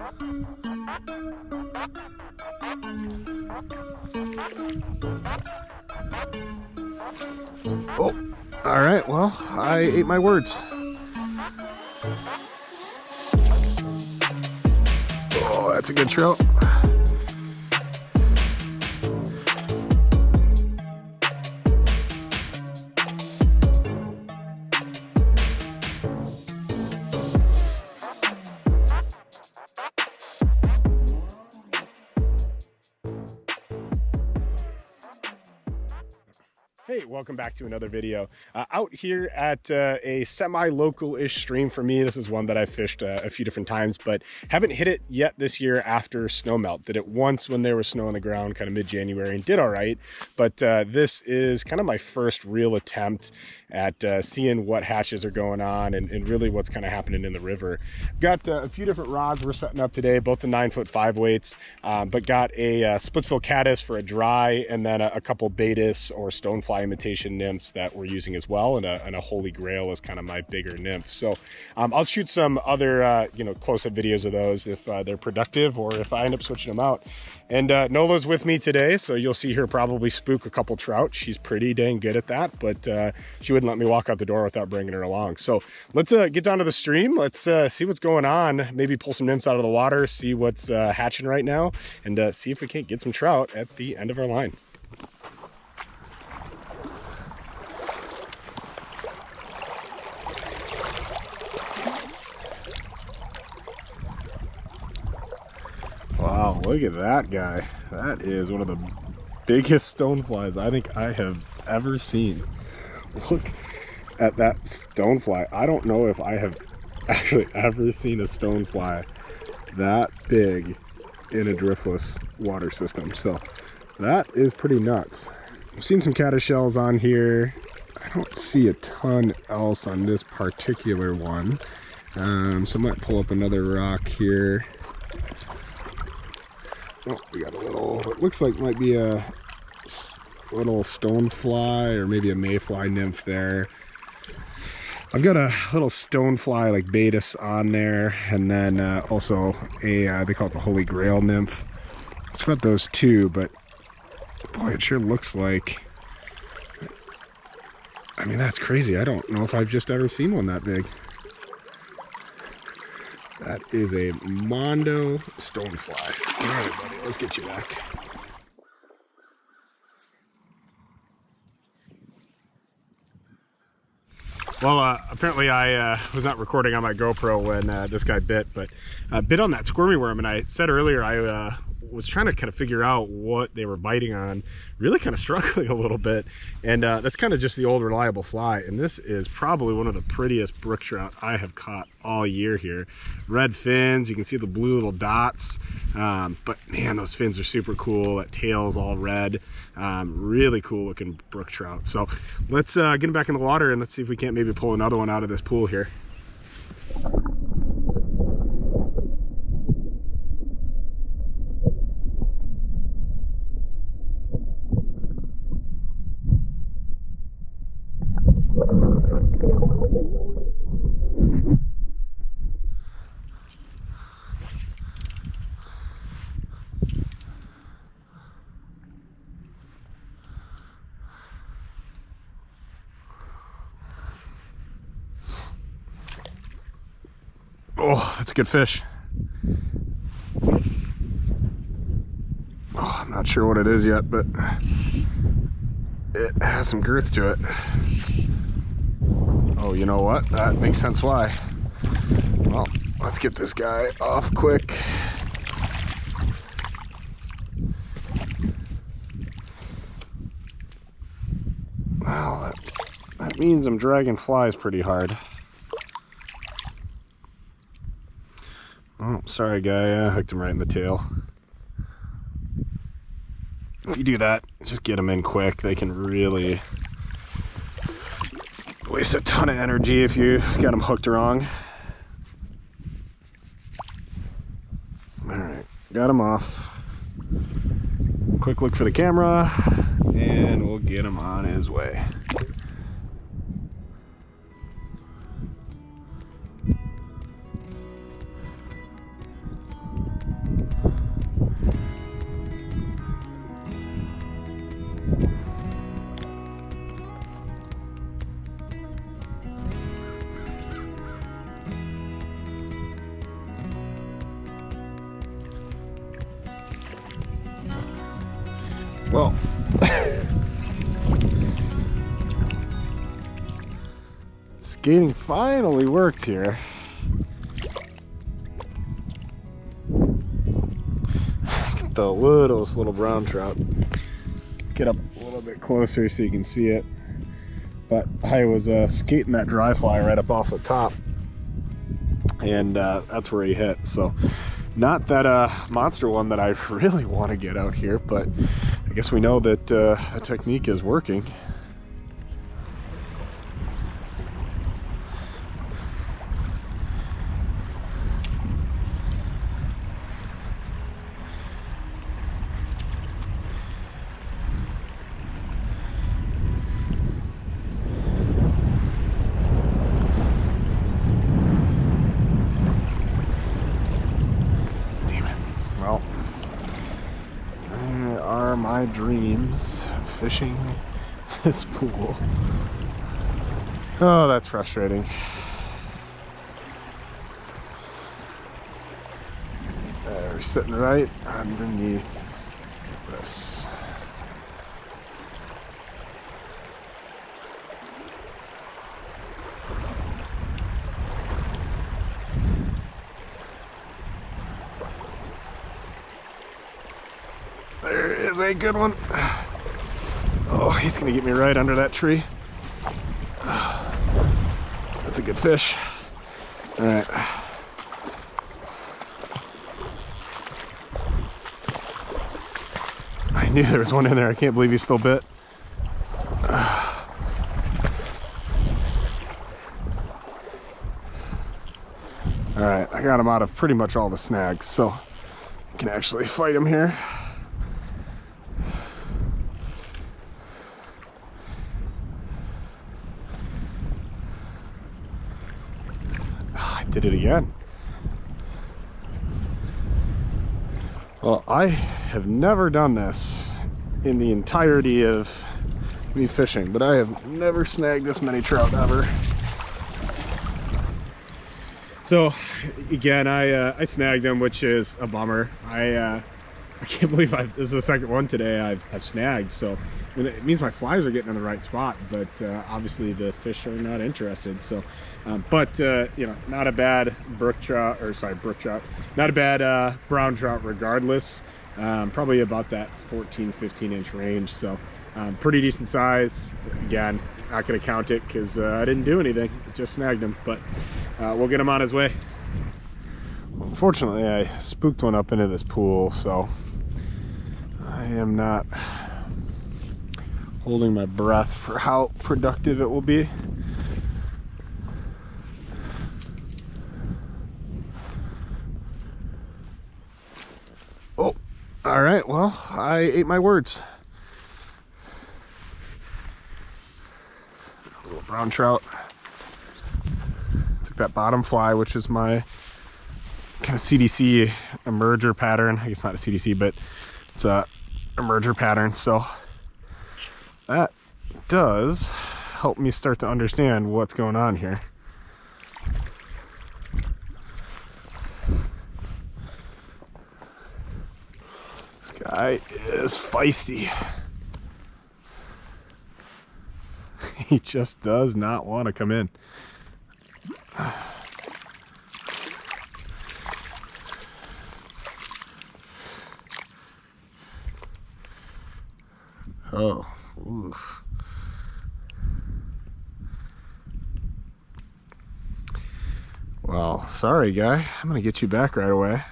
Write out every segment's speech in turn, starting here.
Oh, all right, well, I ate my words. Oh, that's a good trout. Hey, welcome back to another video. Out here at a semi-local-ish stream for me. This is one that I've fished a few different times, but haven't hit it yet this year after snow melt. Did it once when there was snow on the ground, kind of mid-January, and did all right. But this is kind of my first real attempt at seeing what hatches are going on and really what's kind of happening in the river. Got a few different rods we're setting up today, both the 9'5" weights, but got a Splitsville caddis for a dry, and then a couple Aetos or stonefly imitation nymphs that we're using as well, and a holy grail is kind of my bigger nymph. So I'll shoot some other close-up videos of those if they're productive or if I end up switching them out. And Nola's with me today, so you'll see her probably spook a couple trout. She's pretty dang good at that, but she wouldn't let me walk out the door without bringing her along. So let's get down to the stream. Let's see what's going on. Maybe pull some nymphs out of the water, see what's hatching right now, and see if we can't get some trout at the end of our line. Wow, look at that guy. That is one of the biggest stoneflies I think I have ever seen. Look at that stonefly. I don't know if I have actually ever seen a stonefly that big in a driftless water system. So that is pretty nuts. I've seen some caddis shells on here. I don't see a ton else on this particular one. So I might pull up another rock here. Oh, we got a little, it looks like might be a little stonefly or maybe a mayfly nymph there. I've got a little stonefly like Aetos on there, and then also a, they call it the Holy Grail nymph. It's got those two, but boy, it sure looks like, I mean, that's crazy. I don't know if I've just ever seen one that big. That is a Mondo stonefly. All right, buddy, let's get you back. Well, apparently I was not recording on my GoPro when this guy bit, but bit on that squirmy worm, and I said earlier I was trying to kind of figure out what they were biting on, really kind of struggling a little bit, and that's kind of just the old reliable fly, and this is probably one of the prettiest brook trout I have caught all year here. Red fins, you can see the blue little dots, but man, those fins are super cool. That tail's all red. Really cool looking brook trout. So let's get him back in the water and let's see if we can't maybe pull another one out of this pool here. Oh, that's a good fish. Oh, I'm not sure what it is yet, but it has some girth to it. Oh, you know what? That makes sense why. Well, let's get this guy off quick. Wow, that means I'm dragging flies pretty hard. Oh, sorry guy, I hooked him right in the tail. If you do that, just get them in quick. They can really waste a ton of energy if you got them hooked wrong. All right, got him off. Quick look for the camera, and we'll get him on his way. Well, skating finally worked here. Get the littlest little brown trout. Get up a little bit closer so you can see it. But I was skating that dry fly right up off the top, and that's where he hit. So not that monster one that I really want to get out here, but I guess we know that the technique is working. My dreams of fishing this pool. Oh, that's frustrating. We're sitting right underneath this. There is a good one. Oh, he's gonna get me right under that tree. That's a good fish. All right. I knew there was one in there. I can't believe he still bit. All right, I got him out of pretty much all the snags, so I can actually fight him here. Did it again. Well, I have never done this in the entirety of me fishing, but I have never snagged this many trout ever. So again, I snagged them, which is a bummer. I can't believe this is the second one today I've snagged. So it means my flies are getting in the right spot, but obviously the fish are not interested. So, you know, not a bad brook trout, not a bad brown trout regardless. Probably about that 14-15 inch range. So pretty decent size. Again, not gonna count it because I didn't do anything, just snagged him, but we'll get him on his way. Unfortunately, I spooked one up into this pool, so I am not holding my breath for how productive it will be. Oh, all right, well, I ate my words. A little brown trout. Took that bottom fly, which is my kind of CDC emerger pattern. I guess not a CDC, but it's a emerger pattern. So that does help me start to understand what's going on here. This guy is feisty. He just does not want to come in. Oh, oof. Well, sorry guy, I'm gonna get you back right away.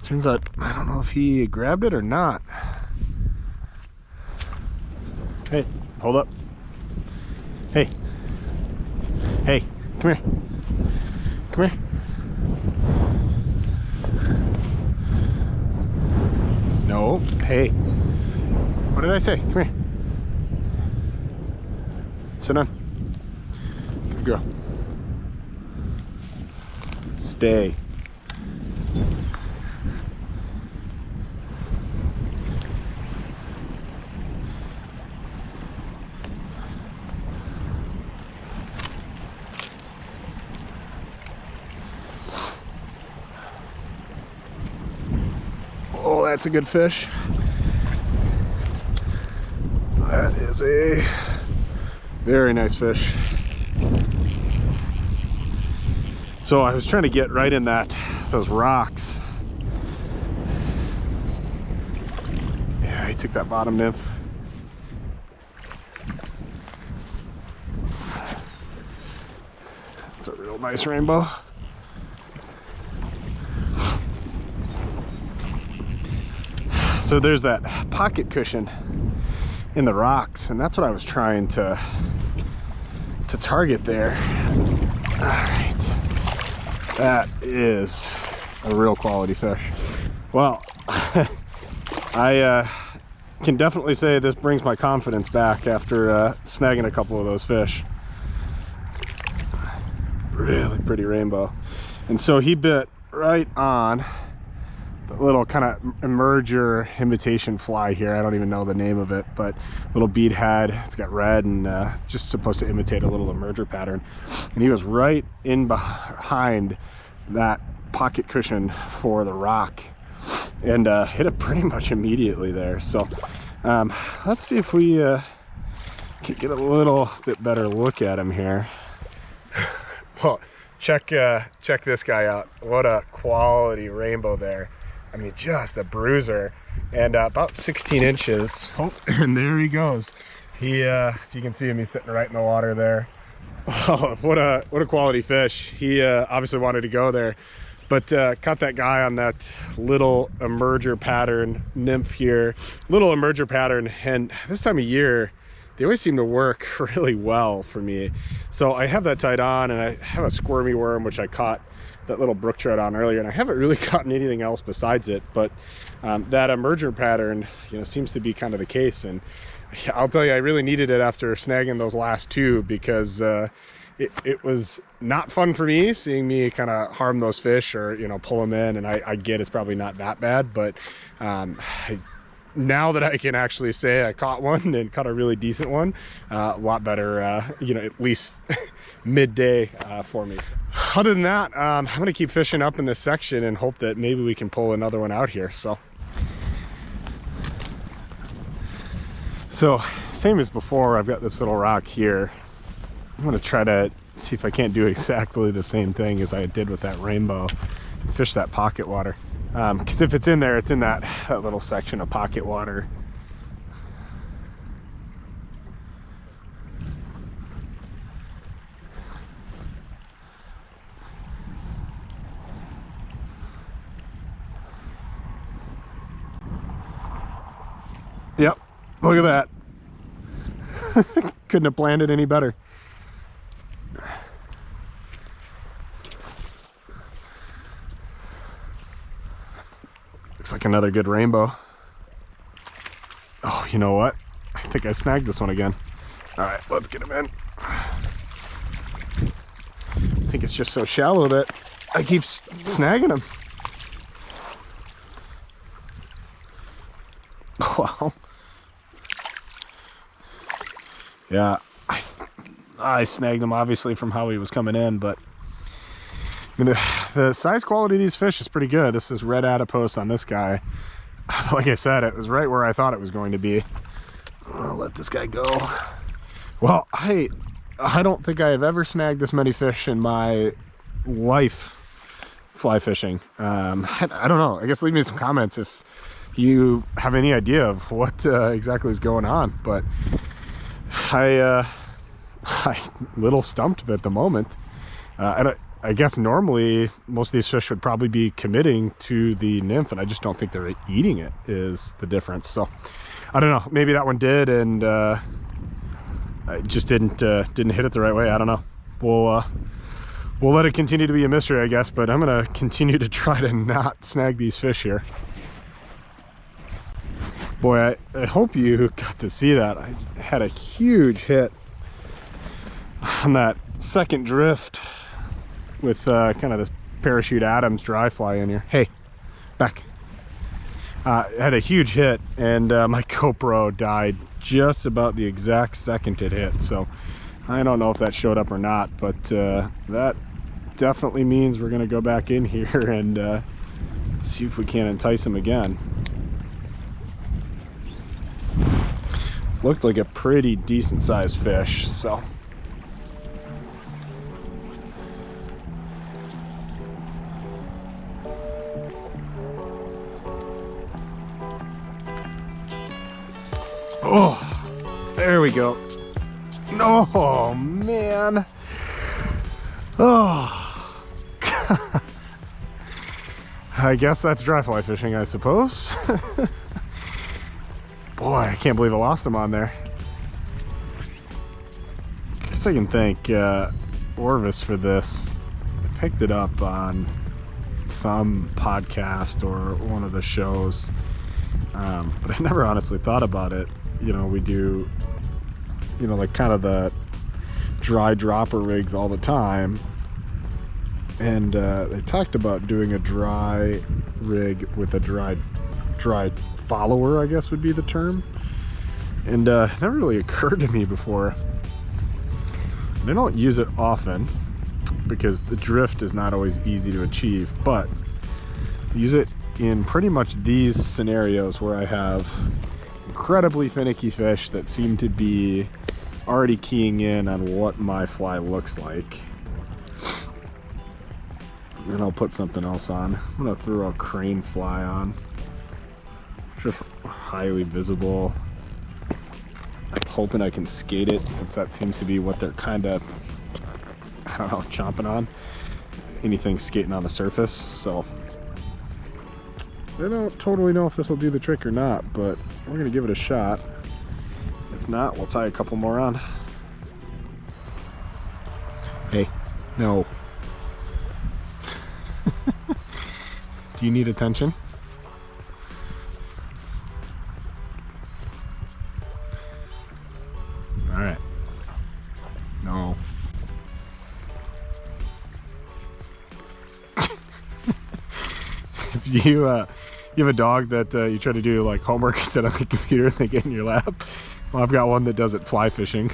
Turns out, I don't know if he grabbed it or not. Hey, hold up. Hey. Hey, come here. Come here. No, hey. What did I say? Come here. Sit down. Good girl. Stay. Oh, that's a good fish. That is a very nice fish. So I was trying to get right in those rocks. Yeah, he took that bottom nymph. It's a real nice rainbow. So there's that pocket cushion in the rocks, and that's what I was trying to target there. All right, that is a real quality fish. Well, I can definitely say this brings my confidence back after snagging a couple of those fish. Really pretty rainbow. And so he bit right on the little kind of emerger imitation fly here. I don't even know the name of it, but little bead head. It's got red and just supposed to imitate a little emerger pattern. And he was right in behind that pocket cushion for the rock and hit it pretty much immediately there. So let's see if we can get a little bit better look at him here. Well, check this guy out. What a quality rainbow there. I mean, just a bruiser, and about 16 inches. Oh, and there he goes. He, if you can see him, he's sitting right in the water there. Oh, what a quality fish. He obviously wanted to go there, but caught that guy on that little emerger pattern nymph here. Little emerger pattern, and this time of year, they always seem to work really well for me. So I have that tied on, and I have a squirmy worm, which I caught that little brook trout on earlier, and I haven't really caught anything else besides it, but that emerger pattern, you know, seems to be kind of the case. And I'll tell you, I really needed it after snagging those last two, because it was not fun for me seeing me kind of harm those fish or, you know, pull them in. And I get it's probably not that bad, but now that I can actually say I caught one and caught a really decent one, a lot better, you know, at least midday for me. Other than that, I'm gonna keep fishing up in this section and hope that maybe we can pull another one out here. So same as before, I've got this little rock here. I'm gonna try to see if I can't do exactly the same thing as I did with that rainbow, fish that pocket water. Because if it's in there, it's in that little section of pocket water. Yep, look at that. Couldn't have planned it any better. Looks like another good rainbow. Oh, you know what? I think I snagged this one again. All right, let's get him in. I think it's just so shallow that I keep snagging them. Wow. Yeah, I snagged him obviously from how he was coming in, but I mean, the size quality of these fish is pretty good. This is red Aetos on this guy. Like I said, it was right where I thought it was going to be. I'll let this guy go. Well, I don't think I have ever snagged this many fish in my life fly fishing. I don't know. I guess leave me some comments if you have any idea of what exactly is going on. But I'm little stumped at the moment. I guess normally most of these fish would probably be committing to the nymph, and I just don't think they're eating it is the difference. So I don't know, maybe that one did, and I just didn't hit it the right way. I don't know. We'll let it continue to be a mystery, I guess, but I'm gonna continue to try to not snag these fish here. Boy, I hope you got to see that. I had a huge hit on that second drift with kind of this Parachute Adams dry fly in here. Hey, back. Had a huge hit, and my GoPro died just about the exact second it hit. So I don't know if that showed up or not, but that definitely means we're gonna go back in here and see if we can entice him again. looked like a pretty decent sized fish. So oh, there we go. Oh man. Oh, I guess that's dry fly fishing, I suppose. Boy, I can't believe I lost him on there. I guess I can thank Orvis for this. I picked it up on some podcast or one of the shows, but I never honestly thought about it. You know, we do, you know, like kind of the dry dropper rigs all the time, and they talked about doing a dry rig with a dry follower, I guess would be the term, and never really occurred to me before. They don't use it often because the drift is not always easy to achieve, but use it in pretty much these scenarios where I have incredibly finicky fish that seem to be already keying in on what my fly looks like. Then I'll put something else on. I'm gonna throw a crane fly on. Just highly visible. I'm hoping I can skate it, since that seems to be what they're kind of, I don't know, chomping on. Anything skating on the surface. So I don't totally know if this will do the trick or not, but we're gonna give it a shot. If not, we'll tie a couple more on. Hey, no. Do you need attention? All right. No. If you have a dog that you try to do like homework instead on the computer and they get in your lap, well, I've got one that does it fly fishing.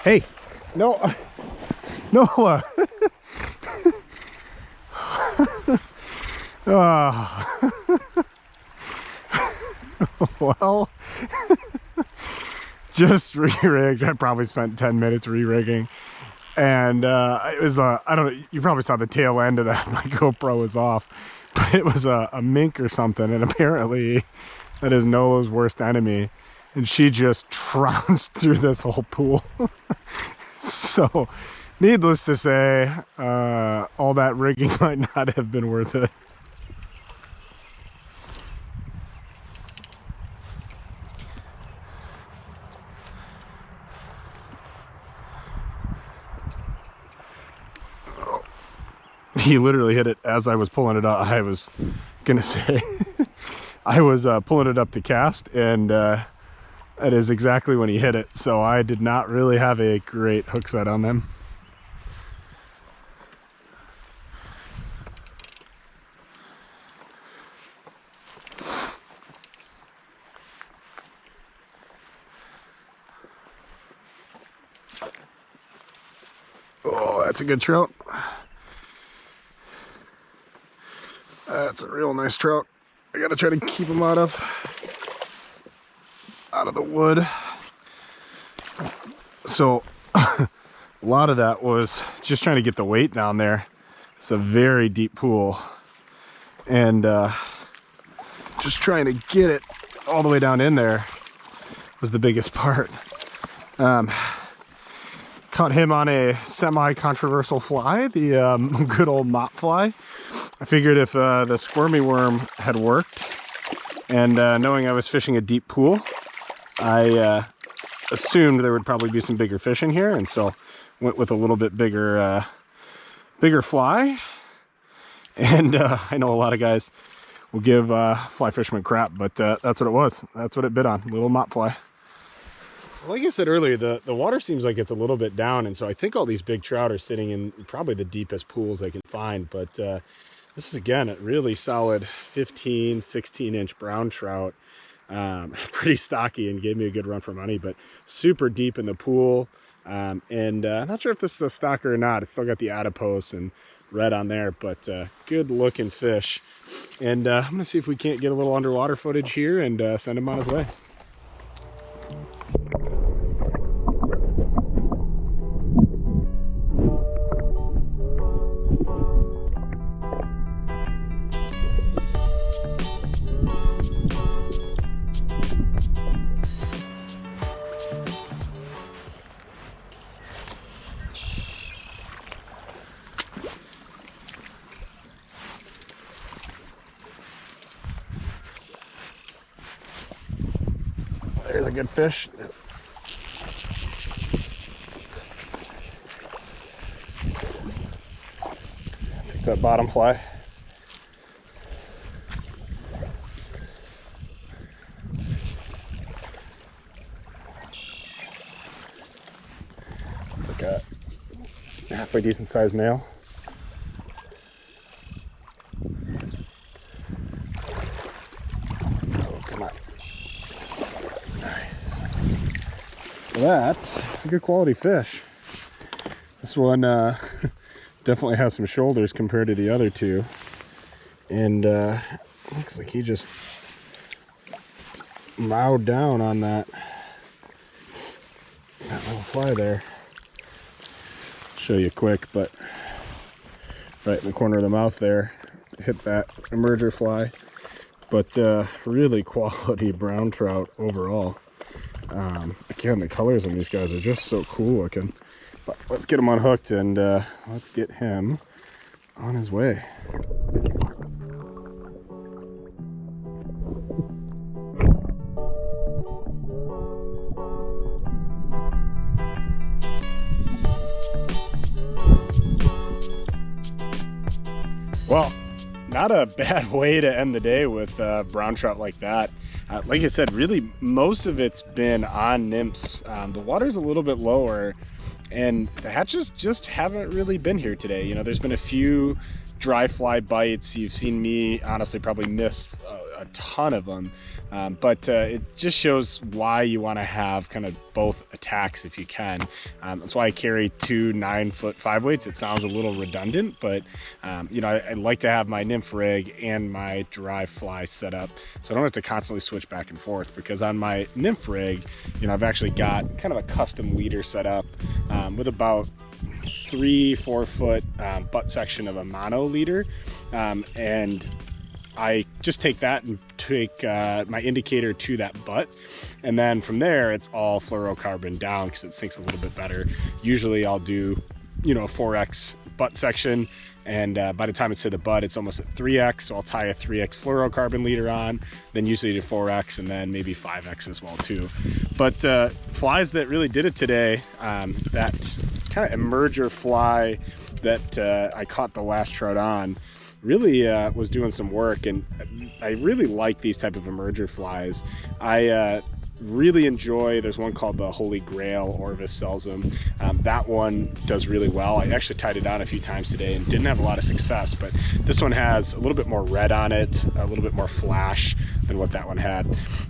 Hey, no, Noah. Well, just re-rigged. I probably spent 10 minutes re-rigging, and it was I don't know, you probably saw the tail end of that. My GoPro was off, but it was a mink or something, and apparently that is Nola's worst enemy, and she just trounced through this whole pool. So needless to say, all that rigging might not have been worth it. He literally hit it as I was pulling it up. I was gonna say I was pulling it up to cast, and that is exactly when he hit it. So I did not really have a great hook set on them. Oh, that's a good trout. That's a real nice trout. I gotta try to keep him out of the wood. So a lot of that was just trying to get the weight down there. It's a very deep pool, and just trying to get it all the way down in there was the biggest part. Caught him on a semi-controversial fly, the good old mop fly. I figured if the squirmy worm had worked, and knowing I was fishing a deep pool, I assumed there would probably be some bigger fish in here, and so went with a little bit bigger fly. And I know a lot of guys will give fly fishermen crap, but that's what it was. That's what it bit on, little mop fly. Like I said earlier, the water seems like it's a little bit down, and so I think all these big trout are sitting in probably the deepest pools they can find. But this is, again, a really solid 15, 16-inch brown trout. Pretty stocky and gave me a good run for money, but super deep in the pool. I'm not sure if this is a stocker or not. It's still got the Aetos and red on there, but good looking fish. And I'm gonna see if we can't get a little underwater footage here and send him on his way. There's a good fish. Take that bottom fly. It's like a halfway decent sized male. That's a good quality fish. This one definitely has some shoulders compared to the other two, and looks like he just mowed down on that little fly there. Show you quick, but right in the corner of the mouth there, hit that emerger fly. But really quality brown trout overall. Again, the colors on these guys are just so cool looking. But let's get him unhooked and let's get him on his way. Well, not a bad way to end the day with brown trout like that. Like I said, really most of it's been on nymphs. The water's a little bit lower, and the hatches just haven't really been here today. You know, there's been a few dry fly bites. You've seen me honestly probably miss a ton of them, but it just shows why you want to have kind of both attacks if you can. That's why I carry two 9-foot 5 weights. It sounds a little redundant, but you know, I like to have my nymph rig and my dry fly set up so I don't have to constantly switch back and forth, because on my nymph rig, you know, I've actually got kind of a custom leader set up with about 3-4 foot butt section of a mono leader, and I just take that and take my indicator to that butt, and then from there it's all fluorocarbon down because it sinks a little bit better. Usually I'll do, you know, a 4x butt section, and by the time it's to the butt it's almost at 3x, so I'll tie a 3x fluorocarbon leader on, then usually to 4x, and then maybe 5x as well too. But flies that really did it today, that kind of emerger fly that I caught the last trout on really was doing some work, and I really like these type of emerger flies. I really enjoy, there's one called the Holy Grail, Orvis sells them. That one does really well. I actually tied it on a few times today and didn't have a lot of success, but this one has a little bit more red on it, a little bit more flash than what that one had.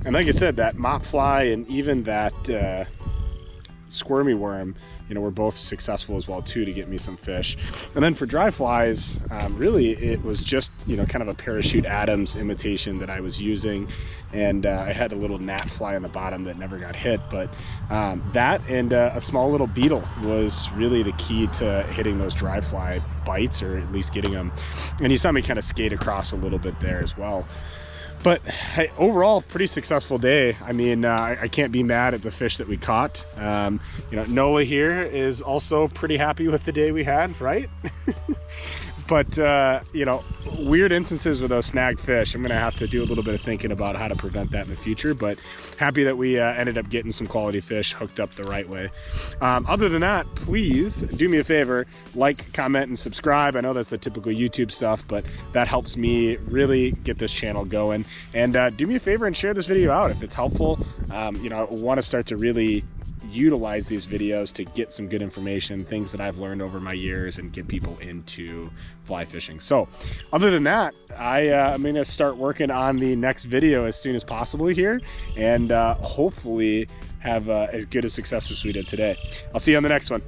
And like I said, that mop fly and even that squirmy worm, you know, were both successful as well too to get me some fish. And then for dry flies, really it was just, you know, kind of a Parachute Adams imitation that I was using, and I had a little gnat fly on the bottom that never got hit, but that and a small little beetle was really the key to hitting those dry fly bites, or at least getting them. And you saw me kind of skate across a little bit there as well. But hey, overall, pretty successful day. I mean, I can't be mad at the fish that we caught. You know, Noah here is also pretty happy with the day we had, right? But, you know, weird instances with those snagged fish, I'm going to have to do a little bit of thinking about how to prevent that in the future, but happy that we ended up getting some quality fish hooked up the right way. Other than that, please do me a favor, like, comment, and subscribe. I know that's the typical YouTube stuff, but that helps me really get this channel going. And do me a favor and share this video out if it's helpful. You know, I want to start to really utilize these videos to get some good information, things that I've learned over my years, and get people into fly fishing. So other than that, I'm going to start working on the next video as soon as possible here, and hopefully have as good a success as we did today. I'll see you on the next one.